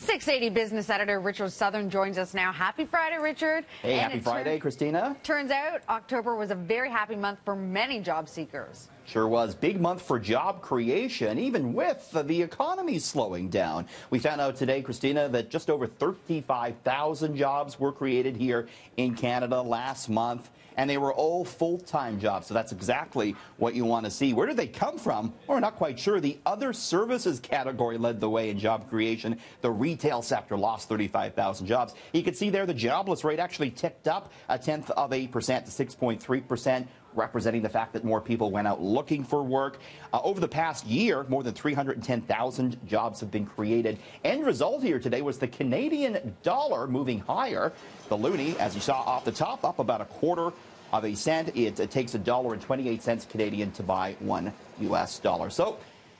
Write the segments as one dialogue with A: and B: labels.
A: 680 business editor Richard Southern joins us now. Happy Friday, Richard.
B: Hey, happy Friday, Christina.
A: Turns out October was a very happy month for many job seekers.
B: Sure was. Big month for job creation, even with the economy slowing down. We found out today, Christina, that just over 35,000 jobs were created here in Canada last month, and they were all full-time jobs. So that's exactly what you want to see. Where did they come from? We're not quite sure. The other services category led the way in job creation. The retail sector lost 35,000 jobs. You can see there the jobless rate actually ticked up 0.1% to 6.3%. representing the fact that more people went out looking for work. Over the past year, more than 310,000 jobs have been created. End result here today was the Canadian dollar moving higher. The loonie, as you saw off the top, up about 1/4 of a cent. It takes $1.28 Canadian to buy $1 US. So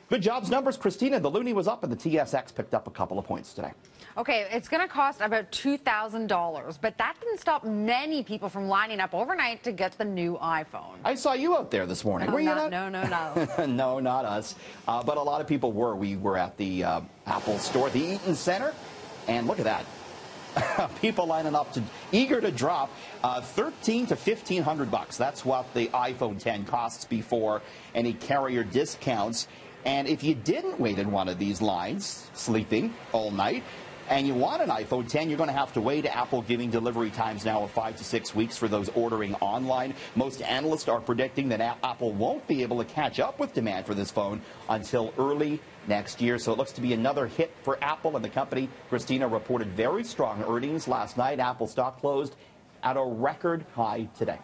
B: good jobs numbers, Christina. The loonie was up and the TSX picked up a couple of points today.
A: Okay, it's going to cost about $2,000, but that didn't stop many people from lining up overnight to get the new iPhone.
B: I saw you out there this morning.
A: No,
B: were you
A: not?
B: not?
A: No.
B: No, not us. But a lot of people were. We were at the Apple store, the Eaton Center, and look at that. People lining up, eager to drop $1,300 to $1,500. That's what the iPhone 10 costs before any carrier discounts. And if you didn't wait in one of these lines, sleeping all night, and you want an iPhone 10, you're going to have to wait. Apple giving delivery times now of 5 to 6 weeks for those ordering online. Most analysts are predicting that Apple won't be able to catch up with demand for this phone until early next year. So it looks to be another hit for Apple, and the company, Christina, reported very strong earnings last night. Apple stock closed at a record high today.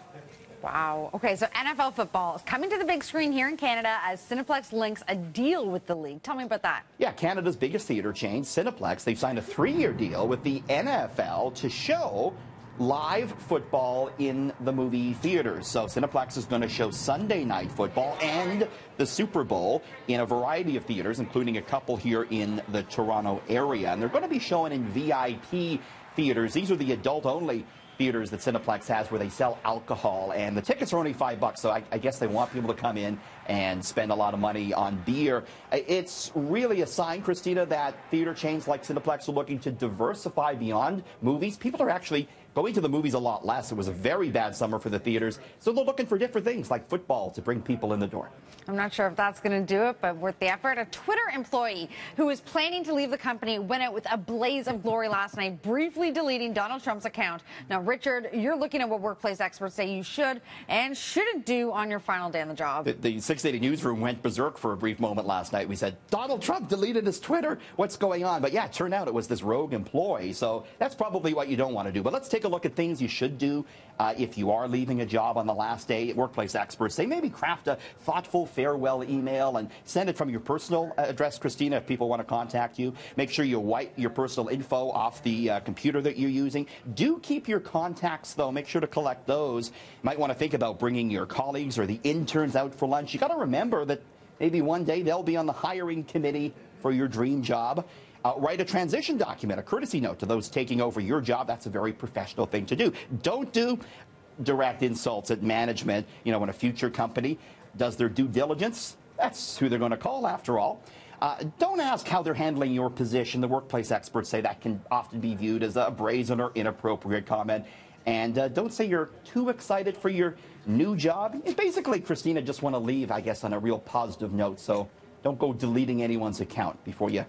A: Wow. Okay, so NFL football is coming to the big screen here in Canada as Cineplex links a deal with the league. Tell me about that.
B: Yeah, Canada's biggest theater chain, Cineplex, they've signed a 3-year deal with the NFL to show live football in the movie theaters. So Cineplex is going to show Sunday Night Football and the Super Bowl in a variety of theaters, including a couple here in the Toronto area. And they're going to be showing in VIP theaters. These are the adult-only theaters that Cineplex has where they sell alcohol, and the tickets are only $5, so I guess they want people to come in and spend a lot of money on beer. It's really a sign, Christina, that theater chains like Cineplex are looking to diversify beyond movies. People are actually going to the movies a lot less. It was a very bad summer for the theaters, so they're looking for different things like football to bring people in the door.
A: I'm not sure if that's going to do it, but worth the effort. A Twitter employee who was planning to leave the company went out with a blaze of glory last night, briefly deleting Donald Trump's account. Now, Richard, you're looking at what workplace experts say you should and shouldn't do on your final day on the job.
B: The 680 newsroom went berserk for a brief moment last night. We said, Donald Trump deleted his Twitter. What's going on? But yeah, it turned out it was this rogue employee. So that's probably what you don't want to do. But let's take a look at things you should do if you are leaving a job on the last day. Workplace experts say maybe craft a thoughtful farewell email and send it from your personal address, Christina, if people want to contact you. Make sure you wipe your personal info off the computer that you're using. Do keep your contacts, though. Make sure to collect those. You might want to think about bringing your colleagues or the interns out for lunch. You got to remember that maybe one day they'll be on the hiring committee for your dream job. Write a transition document, a courtesy note to those taking over your job. That's a very professional thing to do. Don't do direct insults at management. You know, when a future company does their due diligence, that's who they're going to call after all. Don't ask how they're handling your position. The workplace experts say that can often be viewed as a brazen or inappropriate comment. And don't say you're too excited for your new job. And basically, Christina, just want to leave, I guess, on a real positive note. So don't go deleting anyone's account before you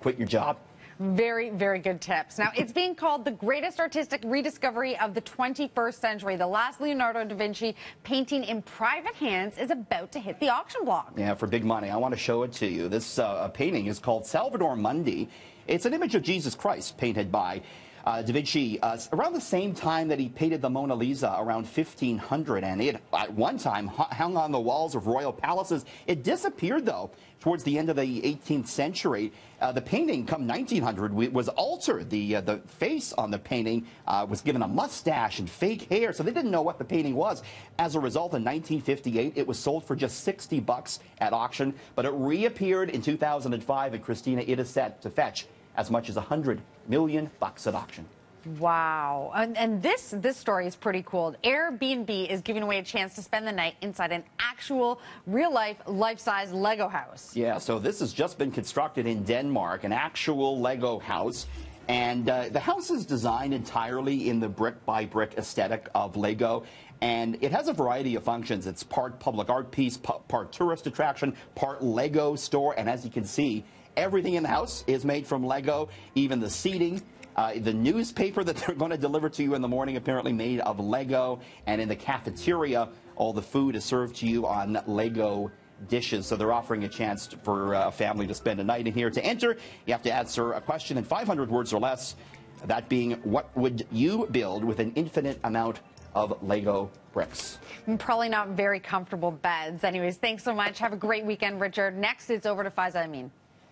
B: quit your job.
A: Very, very good tips. Now, it's being called the greatest artistic rediscovery of the 21st century. The last Leonardo da Vinci painting in private hands is about to hit the auction block.
B: Yeah, for big money. I want to show it to you. This painting is called Salvator Mundi. It's an image of Jesus Christ painted by Da Vinci around the same time that he painted the Mona Lisa, around 1500, and it at one time hung on the walls of royal palaces. It disappeared, though, towards the end of the 18th century. The painting, come 1900, was altered. The face on the painting was given a mustache and fake hair, so they didn't know what the painting was. As a result, in 1958, it was sold for just $60 at auction, but it reappeared in 2005, and Christina, it is set to fetch as much as $100 million at auction.
A: Wow. And this story is pretty cool. Airbnb is giving away a chance to spend the night inside an actual real-life, life-size Lego house.
B: Yeah, so this has just been constructed in Denmark, an actual Lego house. And the house is designed entirely in the brick-by-brick aesthetic of Lego. And it has a variety of functions. It's part public art piece, part tourist attraction, part Lego store. And as you can see, everything in the house is made from Lego, even the seating. The newspaper that they're going to deliver to you in the morning apparently made of Lego. And in the cafeteria, all the food is served to you on Lego dishes. So they're offering a chance for a family to spend a night in here. To enter, you have to answer a question in 500 words or less. That being, what would you build with an infinite amount of Lego bricks?
A: Probably not very comfortable beds. Anyways, thanks so much. Have a great weekend, Richard. Next, it's over to Faiza Amin.